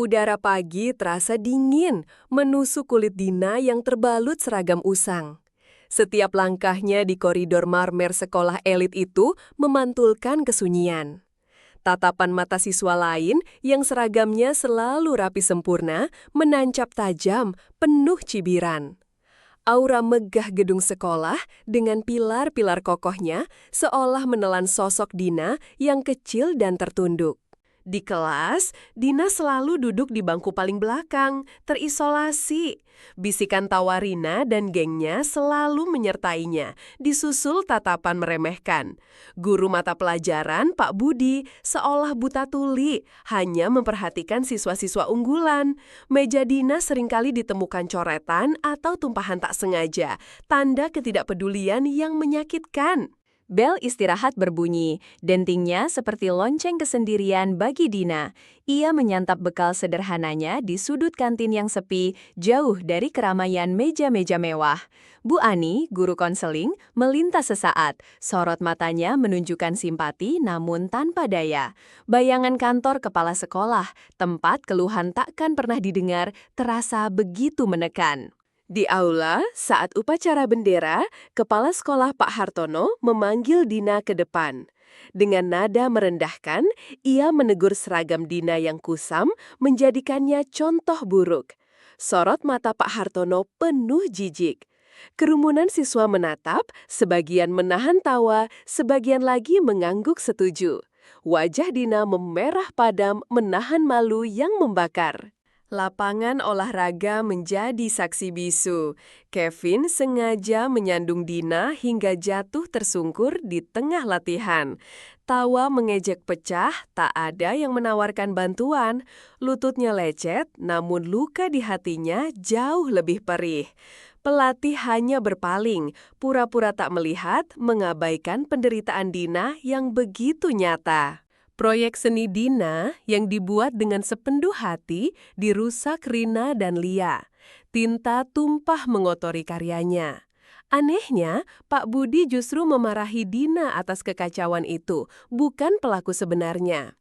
Udara pagi terasa dingin, menusuk kulit Dina yang terbalut seragam usang. Setiap langkahnya di koridor marmer sekolah elit itu memantulkan kesunyian. Tatapan mata siswa lain yang seragamnya selalu rapi sempurna menancap tajam, penuh cibiran. Aura megah gedung sekolah dengan pilar-pilar kokohnya seolah menelan sosok Dina yang kecil dan tertunduk. Di kelas, Dina selalu duduk di bangku paling belakang, terisolasi. Bisikan tawa Rina dan gengnya selalu menyertainya, disusul tatapan meremehkan. Guru mata pelajaran, Pak Budi, seolah buta tuli, hanya memperhatikan siswa-siswa unggulan. Meja Dina seringkali ditemukan coretan atau tumpahan tak sengaja, tanda ketidakpedulian yang menyakitkan. Bel istirahat berbunyi, dentingnya seperti lonceng kesendirian bagi Dina. Ia menyantap bekal sederhananya di sudut kantin yang sepi, jauh dari keramaian meja-meja mewah. Bu Ani, guru konseling, melintas sesaat. Sorot matanya menunjukkan simpati namun tanpa daya. Bayangan kantor kepala sekolah, tempat keluhan takkan pernah didengar, terasa begitu menekan. Di aula, saat upacara bendera, Kepala Sekolah Pak Hartono memanggil Dina ke depan. Dengan nada merendahkan, ia menegur seragam Dina yang kusam, menjadikannya contoh buruk. Sorot mata Pak Hartono penuh jijik. Kerumunan siswa menatap, sebagian menahan tawa, sebagian lagi mengangguk setuju. Wajah Dina memerah padam, menahan malu yang membakar. Lapangan olahraga menjadi saksi bisu. Kevin sengaja menyandung Dina hingga jatuh tersungkur di tengah latihan. Tawa mengejek pecah, tak ada yang menawarkan bantuan. Lututnya lecet, namun luka di hatinya jauh lebih perih. Pelatih hanya berpaling, pura-pura tak melihat, mengabaikan penderitaan Dina yang begitu nyata. Proyek seni Dina yang dibuat dengan sepenuh hati dirusak Rina dan Lia. Tinta tumpah mengotori karyanya. Anehnya, Pak Budi justru memarahi Dina atas kekacauan itu, bukan pelaku sebenarnya.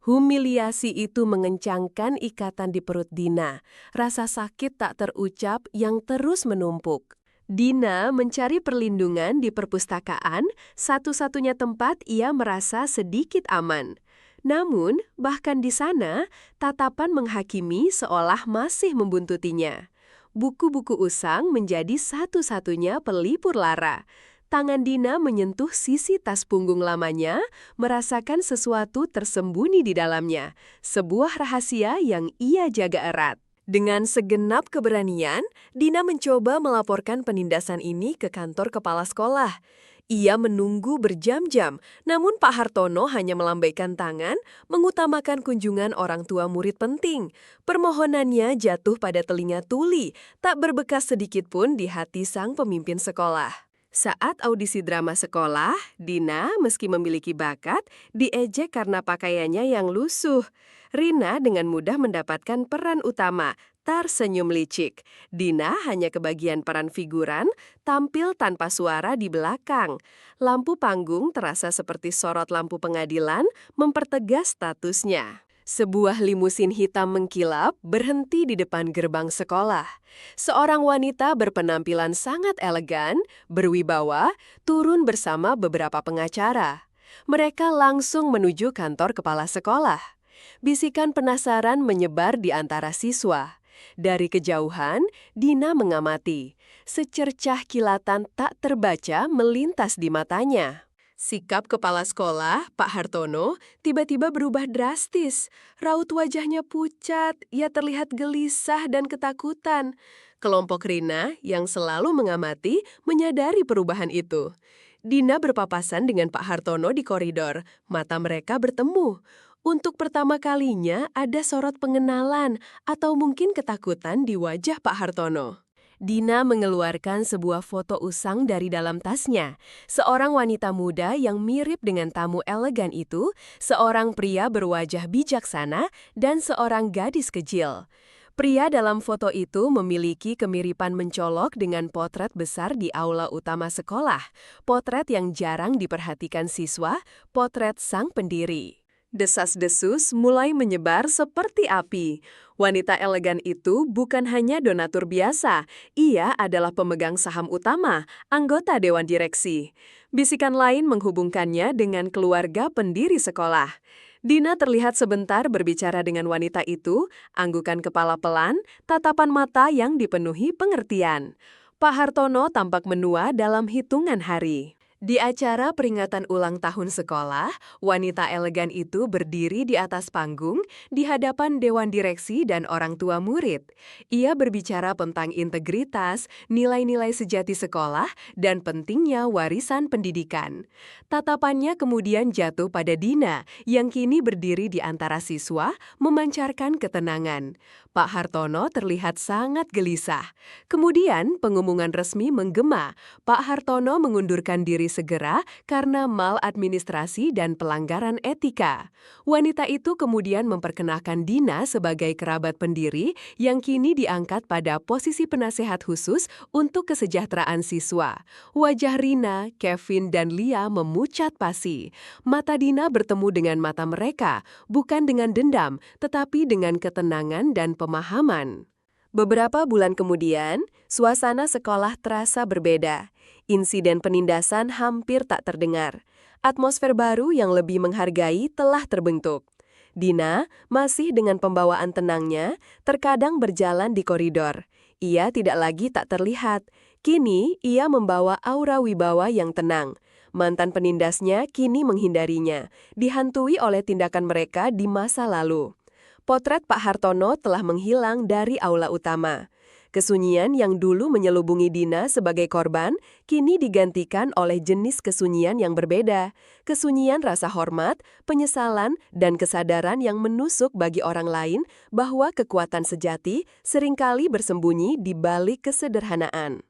Humiliasi itu mengencangkan ikatan di perut Dina, rasa sakit tak terucap yang terus menumpuk. Dina mencari perlindungan di perpustakaan, satu-satunya tempat ia merasa sedikit aman. Namun, bahkan di sana, tatapan menghakimi seolah masih membuntutinya. Buku-buku usang menjadi satu-satunya pelipur lara. Tangan Dina menyentuh sisi tas punggung lamanya, merasakan sesuatu tersembunyi di dalamnya, sebuah rahasia yang ia jaga erat. Dengan segenap keberanian, Dina mencoba melaporkan penindasan ini ke kantor kepala sekolah. Ia menunggu berjam-jam, namun Pak Hartono hanya melambaikan tangan, mengutamakan kunjungan orang tua murid penting. Permohonannya jatuh pada telinga tuli, tak berbekas sedikit pun di hati sang pemimpin sekolah. Saat audisi drama sekolah, Dina meski memiliki bakat, diejek karena pakaiannya yang lusuh. Rina dengan mudah mendapatkan peran utama, tersenyum licik. Dina hanya kebagian peran figuran, tampil tanpa suara di belakang. Lampu panggung terasa seperti sorot lampu pengadilan, mempertegas statusnya. Sebuah limusin hitam mengkilap berhenti di depan gerbang sekolah. Seorang wanita berpenampilan sangat elegan, berwibawa, turun bersama beberapa pengacara. Mereka langsung menuju kantor kepala sekolah. Bisikan penasaran menyebar di antara siswa. Dari kejauhan, Dina mengamati. Secercah kilatan tak terbaca melintas di matanya. Sikap kepala sekolah, Pak Hartono, tiba-tiba berubah drastis. Raut wajahnya pucat, ia terlihat gelisah dan ketakutan. Kelompok Rina yang selalu mengamati menyadari perubahan itu. Dina berpapasan dengan Pak Hartono di koridor, mata mereka bertemu. Untuk pertama kalinya ada sorot pengenalan atau mungkin ketakutan di wajah Pak Hartono. Dina mengeluarkan sebuah foto usang dari dalam tasnya. Seorang wanita muda yang mirip dengan tamu elegan itu, seorang pria berwajah bijaksana, dan seorang gadis kecil. Pria dalam foto itu memiliki kemiripan mencolok dengan potret besar di aula utama sekolah. Potret yang jarang diperhatikan siswa, potret sang pendiri. Desas-desus mulai menyebar seperti api. Wanita elegan itu bukan hanya donatur biasa, ia adalah pemegang saham utama, anggota dewan direksi. Bisikan lain menghubungkannya dengan keluarga pendiri sekolah. Dina terlihat sebentar berbicara dengan wanita itu, anggukan kepala pelan, tatapan mata yang dipenuhi pengertian. Pak Hartono tampak menua dalam hitungan hari. Di acara peringatan ulang tahun sekolah, wanita elegan itu berdiri di atas panggung di hadapan dewan direksi dan orang tua murid. Ia berbicara tentang integritas, nilai-nilai sejati sekolah, dan pentingnya warisan pendidikan. Tatapannya kemudian jatuh pada Dina, yang kini berdiri di antara siswa, memancarkan ketenangan. Pak Hartono terlihat sangat gelisah. Kemudian pengumuman resmi menggema. Pak Hartono mengundurkan diri segera karena maladministrasi dan pelanggaran etika. Wanita itu kemudian memperkenalkan Dina sebagai kerabat pendiri yang kini diangkat pada posisi penasehat khusus untuk kesejahteraan siswa. Wajah Rina, Kevin, dan Lia memucat pasi. Mata Dina bertemu dengan mata mereka, bukan dengan dendam, tetapi dengan ketenangan dan pemahaman. Beberapa bulan kemudian, suasana sekolah terasa berbeda. Insiden penindasan hampir tak terdengar. Atmosfer baru yang lebih menghargai telah terbentuk. Dina, masih dengan pembawaan tenangnya, terkadang berjalan di koridor. Ia tidak lagi tak terlihat. Kini, ia membawa aura wibawa yang tenang. Mantan penindasnya kini menghindarinya, dihantui oleh tindakan mereka di masa lalu. Potret Pak Hartono telah menghilang dari aula utama. Kesunyian yang dulu menyelubungi Dina sebagai korban, kini digantikan oleh jenis kesunyian yang berbeda. Kesunyian rasa hormat, penyesalan, dan kesadaran yang menusuk bagi orang lain bahwa kekuatan sejati seringkali bersembunyi di balik kesederhanaan.